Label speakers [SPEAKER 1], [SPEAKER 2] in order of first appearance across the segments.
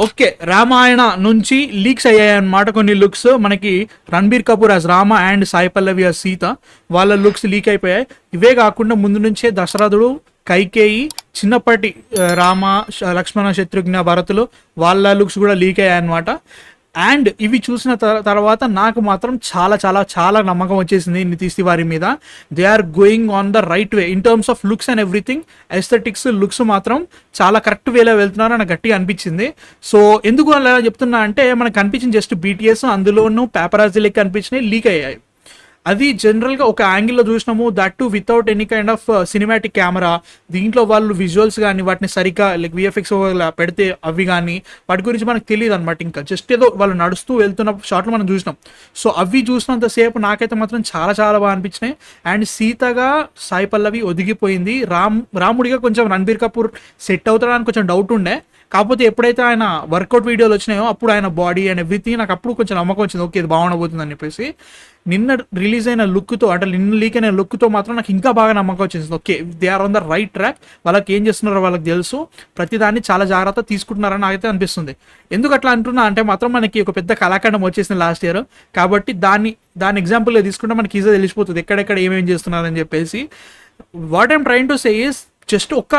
[SPEAKER 1] Okay, Ramayana నుంచి leaks అయ్యాయి అన్నమాట కొన్ని లుక్స్. మనకి Ranbir Kapoor as Rama and Sai Pallavi as Sita, వాళ్ళ లుక్స్ లీక్ అయిపోయాయి. ఇవే కాకుండా ముందు నుంచే దశరథుడు, కైకేయి, చిన్నప్పటి రామ, లక్ష్మణ, శత్రుఘ్న, భరతులు వాళ్ళ లుక్స్ కూడా లీక్ అయ్యాయి అనమాట. అండ్ ఇవి చూసిన తర్వాత నాకు మాత్రం చాలా చాలా చాలా నమ్మకం వచ్చేసింది నితీష్ తివారీ మీద. They are going on the right way in terms of looks and everything. Aesthetics, looks మాత్రం చాలా కరెక్ట్ వేలో వెళ్తున్నారు నాకు గట్టిగా అనిపించింది. సో ఎందుకు అలా చెప్తున్నా అంటే, మనకు కనిపించింది జస్ట్ బీటీఎస్, అందులోనూ పేపరాజీ లెక్క అనిపించినాయి, లీక్ అయ్యాయి. అది జనరల్గా ఒక యాంగిల్లో చూసినాము, that to without any kind of cinematic camera. దీంట్లో వాళ్ళు విజువల్స్ కానీ వాటిని సరిగ్గా లైక్ విఎఫ్ఎక్స్ పెడితే అవి కానీ వాటి గురించి మనకు తెలియదు అనమాట. ఇంకా జస్ట్ ఏదో వాళ్ళు నడుస్తూ వెళ్తున్న షాట్లు మనం చూసినాం. సో అవి చూసినంతసేపు నాకైతే మాత్రం చాలా చాలా బాగా అనిపించినాయి. అండ్ సీతగా సాయి పల్లవి ఒదిగిపోయింది. రాముడిగా కొంచెం రణబీర్ కపూర్ సెట్ అవుతాడని కొంచెం డౌట్ ఉండే. కాకపోతే ఎప్పుడైతే ఆయన వర్కౌట్ వీడియోలు వచ్చినాయో అప్పుడు ఆయన బాడీ అండ్ ఎవ్రీథింగ్ నాకు అప్పుడు కొంచెం నమ్మకం వచ్చింది, ఓకే ఇది బాగుండబోతుంది అని చెప్పేసి. నిన్న రిలీజ్ అయిన లుక్తో, అంటే నిన్న లీక్ అయిన లుక్తో మాత్రం నాకు ఇంకా బాగా నమ్మకం వచ్చింది. Okay, they are on the right track, వాళ్ళకి ఏం చేస్తున్నారో వాళ్ళకి తెలుసు, ప్రతిదాన్ని చాలా జాగ్రత్త తీసుకుంటున్నారని నాకైతే అనిపిస్తుంది. ఎందుకు అట్లా అంటున్నా అంటే మాత్రం మనకి ఒక పెద్ద కళాఖండం వచ్చేసింది లాస్ట్ ఇయర్, కాబట్టి దాన్ని ఎగ్జాంపుల్గా తీసుకుంటే మనకి ఈజీగా తెలిసిపోతుంది ఎక్కడెక్కడ ఏమేమి చేస్తున్నారని చెప్పేసి. What I'm train to say is just ఒక్క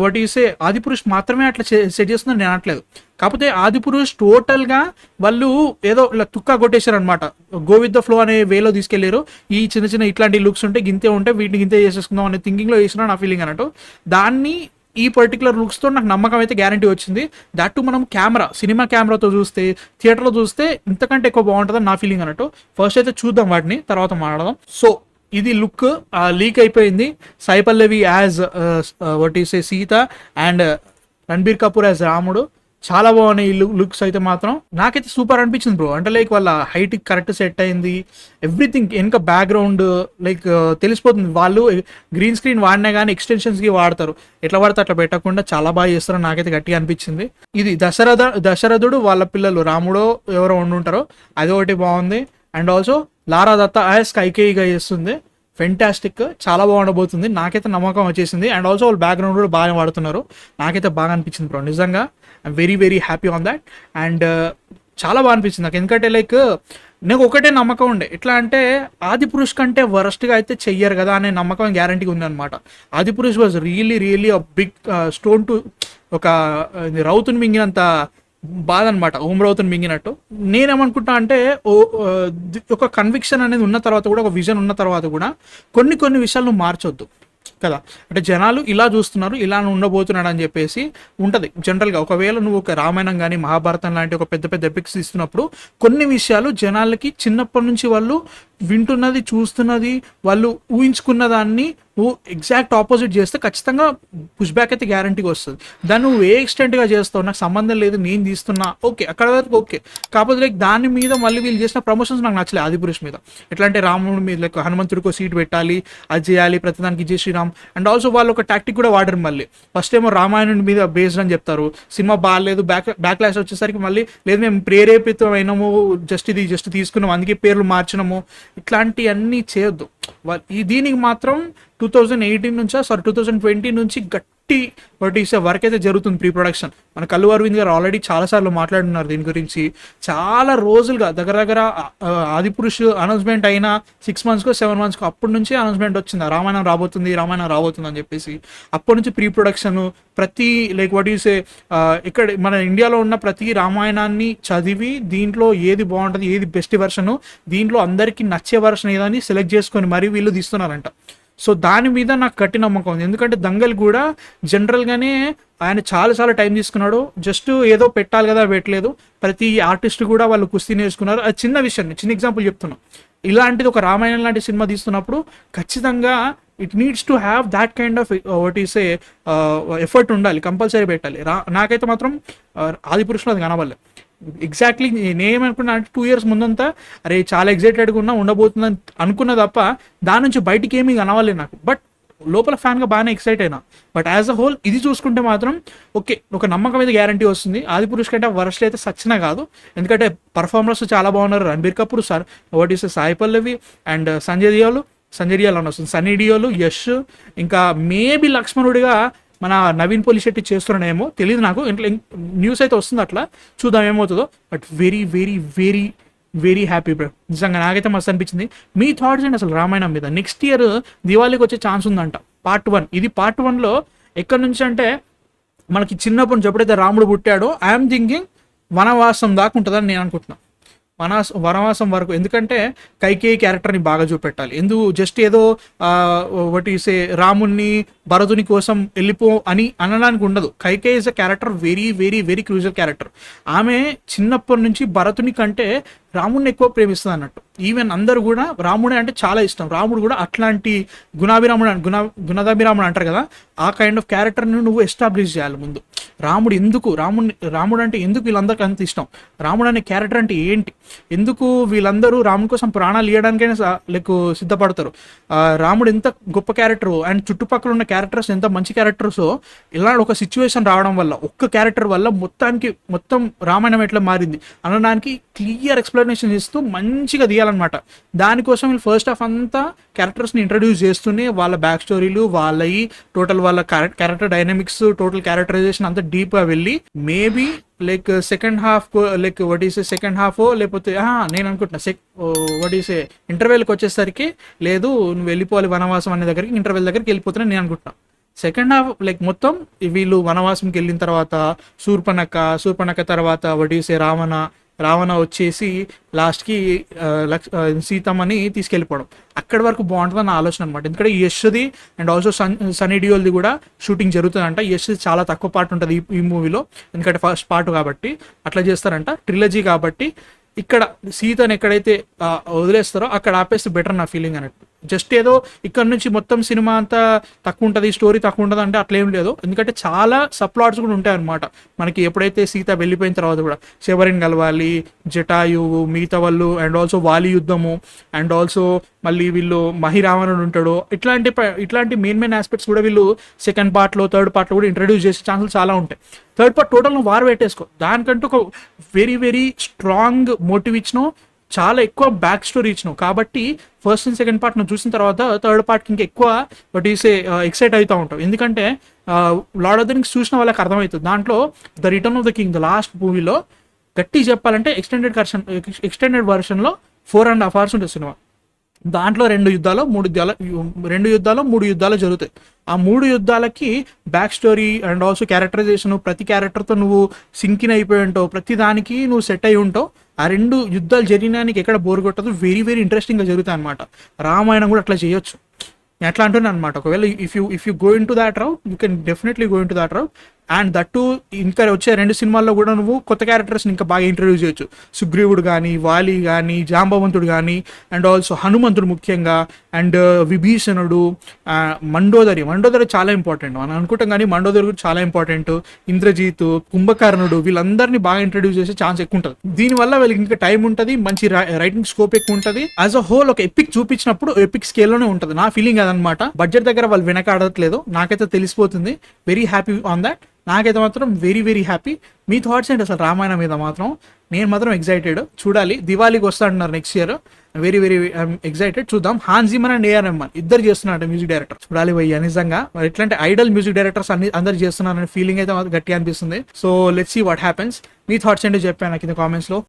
[SPEAKER 1] వాట్ యు సే ఆదిపురుష్ మాత్రమే అట్లా సెట్ చేస్తుందని నేను అనట్లేదు. కాకపోతే ఆదిపురుష్ టోటల్గా వాళ్ళు ఏదో ఇలా తుక్కా కొట్టేశారు అనమాట, గో విత్ ద ఫ్లో అనే వేలో తీసుకెళ్లారు. ఈ చిన్న చిన్న ఇట్లాంటి లుక్స్ ఉంటే గింతే ఉంటే వీటిని గింతే చేసేసుకుందాం అనే థింకింగ్లో చేసిన నా ఫీలింగ్ అన్నట్టు. దాన్ని ఈ పర్టికులర్ లుక్స్తో నాకు నమ్మకం అయితే గ్యారంటీ వచ్చింది. దట్ టు మనం సినిమా కెమెరాతో చూస్తే, థియేటర్లో చూస్తే ఇంతకంటే ఎక్కువ బాగుంటుందని నా ఫీలింగ్ అన్నట్టు. ఫస్ట్ అయితే చూద్దాం వాటిని, తర్వాత మాట్లాడదాం. సో ఇది లుక్ లీక్ అయిపోయింది. Sai Pallavi as what you say Sita and Ranbir Kapoor as రాముడు. చాలా బాగున్నాయి ఈ లుక్స్ అయితే మాత్రం. నాకైతే సూపర్ అనిపించింది బ్రో. అంటే లైక్ వాళ్ళ హైట్ కరెక్ట్ సెట్ అయింది, ఎవ్రీథింగ్ వెనక బ్యాక్గ్రౌండ్ లైక్ తెలిసిపోతుంది. వాళ్ళు గ్రీన్ స్క్రీన్ వాడినా కానీ ఎక్స్టెన్షన్స్కి వాడతారు, ఎట్లా వాడితే అట్లా పెట్టకుండా చాలా బాగా చేస్తారు. నాకైతే గట్టిగా అనిపించింది. ఇది దశరథుడు వాళ్ళ పిల్లలు రాముడో ఎవరో ఉండుంటారో అది ఒకటి బాగుంది. And also Lara Dutta as కైకేయిగా చేస్తుంది, ఫెంటాస్టిక్, చాలా బాగుండబోతుంది. నాకైతే నమ్మకం వచ్చేసింది. అండ్ ఆల్సో వాళ్ళు బ్యాక్గ్రౌండ్ కూడా బాగా వాడుతున్నారు, నాకైతే బాగా అనిపించింది బ్రో. నిజంగా I'm very very happy on that. And చాలా బాగా అనిపించింది నాకు. ఎందుకంటే లైక్ నాకు ఒకటే నమ్మకం ఉండే, ఎట్లా అంటే ఆదిపురుష్ కంటే వరస్ట్గా అయితే చెయ్యరు కదా అనే నమ్మకం గ్యారంటీగా ఉంది అనమాట. Adipurush was really really a big stone to, ఒక రౌతుని మింగినంత బాధ అనమాట, ఓమరావుతుని మింగినట్టు. నేనేమనుకుంటా అంటే ఒక కన్విక్షన్ అనేది ఉన్న తర్వాత కూడా, ఒక విజన్ ఉన్న తర్వాత కూడా కొన్ని విషయాలు నువ్వు మార్చొద్దు కదా. అంటే జనాలు ఇలా చూస్తున్నారు, ఇలా ఉండబోతున్నాడు అని చెప్పేసి ఉంటుంది జనరల్గా. ఒకవేళ నువ్వు ఒక రామాయణం కానీ మహాభారతం లాంటి ఒక పెద్ద పెద్ద ఎపిక్స్ ఇస్తున్నప్పుడు కొన్ని విషయాలు జనాలకి చిన్నప్పటి నుంచి వాళ్ళు వింటున్నది, చూస్తున్నది, వాళ్ళు ఊహించుకున్న దాన్ని నువ్వు ఎగ్జాక్ట్ ఆపోజిట్ చేస్తే ఖచ్చితంగా పుష్ బ్యాక్ అయితే గ్యారంటీగా వస్తుంది. దాన్ని నువ్వు ఏ ఎక్స్టెంట్గా చేస్తావు, నాకు సంబంధం లేదు నేను తీస్తున్నా, ఓకే అక్కడ వరకు ఓకే. కాకపోతే లైక్ దాని మీద మళ్ళీ వీళ్ళు చేసిన ప్రమోషన్స్ నాకు నచ్చలేదు ఆదిపురుష్ మీద. ఎట్లా అంటే రాముడి మీద లైక్ హనుమంతుడికో సీట్ పెట్టాలి, అది చేయాలి, ప్రతిదానికి జై శ్రీరామ్. అండ్ ఆల్సో వాళ్ళు ఒక టాక్టిక్ కూడా వాడరు. మళ్ళీ ఫస్ట్ ఏమో రామాయణుడి మీద బేస్డ్ అని చెప్తారు, సినిమా బాగాలేదు, బ్యాక్లాష్ వచ్చేసరికి మళ్ళీ లేదు మేము ప్రేరేపితమైనము, జస్ట్ తీసుకున్నాము అందుకే పేర్లు మార్చినాము, ఇట్లాంటివన్నీ చేయొద్దు. దీనికి మాత్రం 2018 నుంచా 2020 నుంచి గట్టి వర్క్ అయితే జరుగుతుంది ప్రీ ప్రొడక్షన్. మన కల్లు అరవింద్ గారు ఆల్రెడీ చాలాసార్లు మాట్లాడుతున్నారు దీని గురించి. చాలా రోజులుగా దగ్గర ఆదిపురుష్ అనౌన్స్మెంట్ అయిన 6 months 7 months అప్పటి నుంచి అనౌన్స్మెంట్ వచ్చింది, రామాయణం రాబోతుంది అని చెప్పేసి. అప్పటి నుంచి ప్రీ ప్రొడక్షన్ ప్రతి లైక్ వాట్ యు సే ఇక్కడ మన ఇండియాలో ఉన్న ప్రతి రామాయణాన్ని చదివి దీంట్లో ఏది బాగుంటుంది, ఏది బెస్ట్ వెర్షన్, దీంట్లో అందరికీ నచ్చే వెర్షన్ ఏదని సెలెక్ట్ చేసుకొని మరీ వీళ్ళు తీస్తున్నారంట. సో దాని మీద నాకు గట్టి నమ్మకం ఉంది. ఎందుకంటే దంగల్ కూడా జనరల్గానే ఆయన చాలా టైం తీసుకున్నాడు, జస్ట్ ఏదో పెట్టాలి కదా పెట్టలేదు. ప్రతి ఆర్టిస్ట్ కూడా వాళ్ళు కుస్తీ నేర్చుకున్నారు. అది చిన్న విషయం, చిన్న ఎగ్జాంపుల్ చెప్తున్నా. ఇలాంటిది ఒక రామాయణం లాంటి సినిమా తీస్తున్నప్పుడు ఖచ్చితంగా it needs to have that kind of what is a effort ఉండాలి, కంపల్సరీ పెట్టాలి. నాకైతే మాత్రం ఆదిపురుషులు అది కనబడలేదు. ఎగ్జాక్ట్లీ నేనేమనుకున్నా అంటే 2 years ముందంతా అరే చాలా ఎగ్జైటెడ్గా ఉన్నా ఉండబోతుందని అనుకున్న తప్ప దాని నుంచి బయటికి ఏమీ కనవాలి నాకు. బట్ లోపల ఫ్యాన్గా బాగానే ఎక్సైట్ అయినా. బట్ యాజ్ అ హోల్ ఇది చూసుకుంటే మాత్రం ఓకే, ఒక నమ్మకం మీద గ్యారంటీ వస్తుంది. ఆదిపురుష్ కంటే వరస్ట్ అయితే సచ్చినా కాదు, ఎందుకంటే పర్ఫార్మర్స్ చాలా బాగున్నారు. Ranbir Kapoor, what is Sai Pallavi and Sanjay Deol అని వస్తుంది, సన్నీ డియోల్, యష్, ఇంకా మేబీ లక్ష్మణుడిగా మన నవీన్ పోలిశెట్టి చేస్తున్నాడేమో తెలియదు నాకు, ఇంట్లో న్యూస్ అయితే వస్తుంది అట్లా, చూద్దాం ఏమవుతుందో. But very very very very happy bro, నిజంగా నాకైతే మస్తు అనిపించింది. మీ థాట్స్ అండి అసలు రామాయణం మీద? నెక్స్ట్ ఇయర్ దివాళీకి వచ్చే ఛాన్స్ ఉందంట పార్ట్ 1. ఇది పార్ట్ 1లో ఎక్కడి నుంచి అంటే మనకి చిన్నప్పటి నుంచి ఎప్పుడైతే రాముడు పుట్టాడో ఐఎమ్ థింకింగ్ వనవాసం దాకా ఉంటుందని నేను అనుకుంటున్నాను, వనవాసం వరకు. ఎందుకంటే కైకేయి క్యారెక్టర్ని బాగా చూపెట్టాలి. ఎందుకు జస్ట్ ఏదో ఒకటి సే రాముణ్ణి భరతుని కోసం వెళ్ళిపో అని అనడానికి ఉండదు. Kaikeyi is a character very very very crucial character. ఆమె చిన్నప్పటి నుంచి భరతుని కంటే రాముడిని ఎక్కువ ప్రేమిస్తుంది అన్నట్టు. ఈవెన్ అందరూ కూడా రాముడే అంటే చాలా ఇష్టం. రాముడు కూడా అట్లాంటి గుణాభిరాముడు అంటారు కదా, ఆ కైండ్ ఆఫ్ క్యారెక్టర్ని నువ్వు ఎస్టాబ్లిష్ చేయాలి ముందు. రాముడు అంటే ఎందుకు వీళ్ళందరికీ అంత ఇష్టం, రాముడు అనే క్యారెక్టర్ అంటే ఏంటి, ఎందుకు వీళ్ళందరూ రాముడి కోసం ప్రాణాలు ఇవ్వడానికైనా సిద్ధపడతారు, రాముడు ఎంత గొప్ప క్యారెక్టర్ అండ్ చుట్టుపక్కల ఉన్న క్యారెక్టర్స్ ఎంత మంచి క్యారెక్టర్స్. ఇలా ఒక సిచ్యువేషన్ రావడం వల్ల, ఒక్క క్యారెక్టర్ వల్ల మొత్తం రామాయణం ఎట్లా మారింది అనడానికి క్లియర్ ఎక్స్ప్లెనేషన్ ఇస్తూ మంచిగా తీయాలన్నమాట. దానికోసం వీళ్ళు ఫస్ట్ హాఫ్ అంతా క్యారెక్టర్స్ని ఇంట్రడ్యూస్ చేస్తూనే వాళ్ళ బ్యాక్ స్టోరీలు, వాళ్ళవి టోటల్ వాళ్ళ క్యారెక్టర్ డైనమిక్స్, టోటల్ క్యారెక్టరైజేషన్ అంతా డీప్గా వెళ్ళి మేబీ లైక్ సెకండ్ హాఫ్ లేకపోతే నేను అనుకుంటున్నా ఇంటర్వెల్కి వచ్చేసరికి లేదు నువ్వు వెళ్ళిపోవాలి వనవాసం అనే దగ్గరికి, ఇంటర్వెల్ దగ్గరికి వెళ్ళిపోతున్నా నేను అనుకుంటున్నా. సెకండ్ హాఫ్ లైక్ మొత్తం వీళ్ళు వనవాసంకి వెళ్ళిన తర్వాత శూర్పణఖ తర్వాత రావణ వచ్చేసి లాస్ట్కి సీతమ్మని తీసుకెళ్ళిపోవడం, అక్కడి వరకు బాగుంటుంది అన్న ఆలోచన అనమాట. ఎందుకంటే యశ్ది అండ్ ఆల్సో సన్నీ డియోల్ది కూడా షూటింగ్ జరుగుతుందంట. యశ్ది చాలా తక్కువ పార్ట్ ఉంటుంది ఈ మూవీలో, ఎందుకంటే ఫస్ట్ పార్ట్ కాబట్టి అట్లా చేస్తారంట, ట్రిలజీ కాబట్టి. ఇక్కడ సీతను ఎక్కడైతే వదిలేస్తారో అక్కడ ఆపేస్తే బెటర్ నా ఫీలింగ్ అన్నట్టు. జస్ట్ ఏదో ఇక్కడ నుంచి మొత్తం సినిమా అంతా తక్కువ ఉంటుంది, స్టోరీ తక్కువ ఉంటుంది అంటే అట్లా ఏం లేదు. ఎందుకంటే చాలా సప్లాట్స్ కూడా ఉంటాయి అనమాట మనకి. ఎప్పుడైతే సీత వెళ్ళిపోయిన తర్వాత కూడా శబరిని కలవాలి, జటాయువు, మిగతా వాళ్ళు, అండ్ ఆల్సో వాలి యుద్ధము, అండ్ ఆల్సో మళ్ళీ వీళ్ళు మహిరావణుడు ఉంటాడు, ఇట్లాంటి మెయిన్ ఆస్పెక్ట్స్ కూడా వీళ్ళు సెకండ్ పార్ట్లో థర్డ్ పార్ట్లో కూడా ఇంట్రడ్యూస్ చేసే ఛాన్సెస్ చాలా ఉంటాయి. థర్డ్ పార్ట్ టోటల్ నువ్వు వార్ పెట్టేసుకో, దానికంటూ ఒక వెరీ వెరీ స్ట్రాంగ్ మోటివ్ ఇచ్చినావు, చాలా ఎక్కువ బ్యాక్ స్టోరీ ఇచ్చినావు. కాబట్టి ఫస్ట్ అండ్ సెకండ్ పార్ట్ నువ్వు చూసిన తర్వాత థర్డ్ పార్ట్కి ఇంకా ఎక్కువ ఎక్సైట్ అవుతూ ఉంటావు. ఎందుకంటే లార్డ్ ఆఫ్ ద రింగ్స్ చూసిన వాళ్ళకి అర్థమవుతుంది. దాంట్లో the return of the king, the last మూవీలో గట్టి చెప్పాలంటే ఎక్స్టెండెడ్ వర్షన్లో 4.5 hours ఉంటుంది సినిమా. దాంట్లో 2 యుద్ధాలు 3 యుద్ధాలు జరుగుతాయి. ఆ 3 యుద్ధాలకి back story and also characterization, ప్రతి క్యారెక్టర్తో నువ్వు సింకిన్ అయిపోయి ఉంటావు, ప్రతి దానికి నువ్వు సెట్ అయి ఉంటావు. ఆ 2 యుద్ధాలు జరిగినానికి ఎక్కడ బోర్ కొట్టదు, వెరీ వెరీ ఇంట్రెస్టింగ్గా జరుగుతాయి అనమాట. రామాయణం కూడా అట్లా చేయొచ్చు, నేను అట్లా అంటున్నాను అనమాట. ఒకవేళ if you go into that route, you can definitely go into that route. And that ఇంకా వచ్చే 2 సినిమాల్లో కూడా నువ్వు కొత్త క్యారెక్టర్స్ని ఇంకా బాగా ఇంట్రడ్యూస్ చేయొచ్చు. సుగ్రీవుడు కానీ, వాలి కానీ, జాంబవంతుడు కానీ, అండ్ ఆల్సో హనుమంతుడు ముఖ్యంగా, అండ్ విభీషణుడు, మండోదరి చాలా ఇంపార్టెంట్ మనం అనుకుంటాం కానీ మండోదరి కూడా చాలా ఇంపార్టెంట్. ఇంద్రజీత్, కుంభకర్ణుడు, వీళ్ళందరినీ బాగా ఇంట్రడ్యూస్ చేసే ఛాన్స్ ఎక్కువ ఉంటుంది. దీనివల్ల వీళ్ళకి ఇంకా టైం ఉంటుంది, మంచి రైటింగ్ స్కోప్ ఎక్కువ ఉంటుంది. యాజ్ అ హోల్ ఒక ఎపిక్ చూపించినప్పుడు ఎపిక్ స్కేల్లోనే ఉంటుంది. నా ఫీలింగ్ అదనమాట. బడ్జెట్ దగ్గర వాళ్ళు వెనకాడట్లేదు, నాకైతే తెలిసిపోతుంది. Very happy on that. నాకైతే మాత్రం వెరీ వెరీ హ్యాపీ. మీ థాట్స్ ఏంటి అసలు రామాయణం మీద? నేను మాత్రం ఎగ్జైటెడ్. చూడాలి, దివాళీకి వస్తా అంటున్నారు next year. Very very excited. చూద్దాం. హాన్స్ జిమర్ అండ్ ఏఆర్ రెహమాన్ ఇద్దరు చేస్తున్నారు మ్యూజిక్ డైరెక్టర్. చూడాలి భయ్య, నిజంగా ఇట్లాంటి ఐడల్ మ్యూజిక్ డైరెక్టర్స్ అందరు చేస్తున్నారనే ఫీలింగ్ అయితే గట్టిగా అనిపిస్తుంది. So let's see what happens. మీ థాట్స్ ఏంటో చెప్పాను నాకు కింద కామెంట్స్ లో.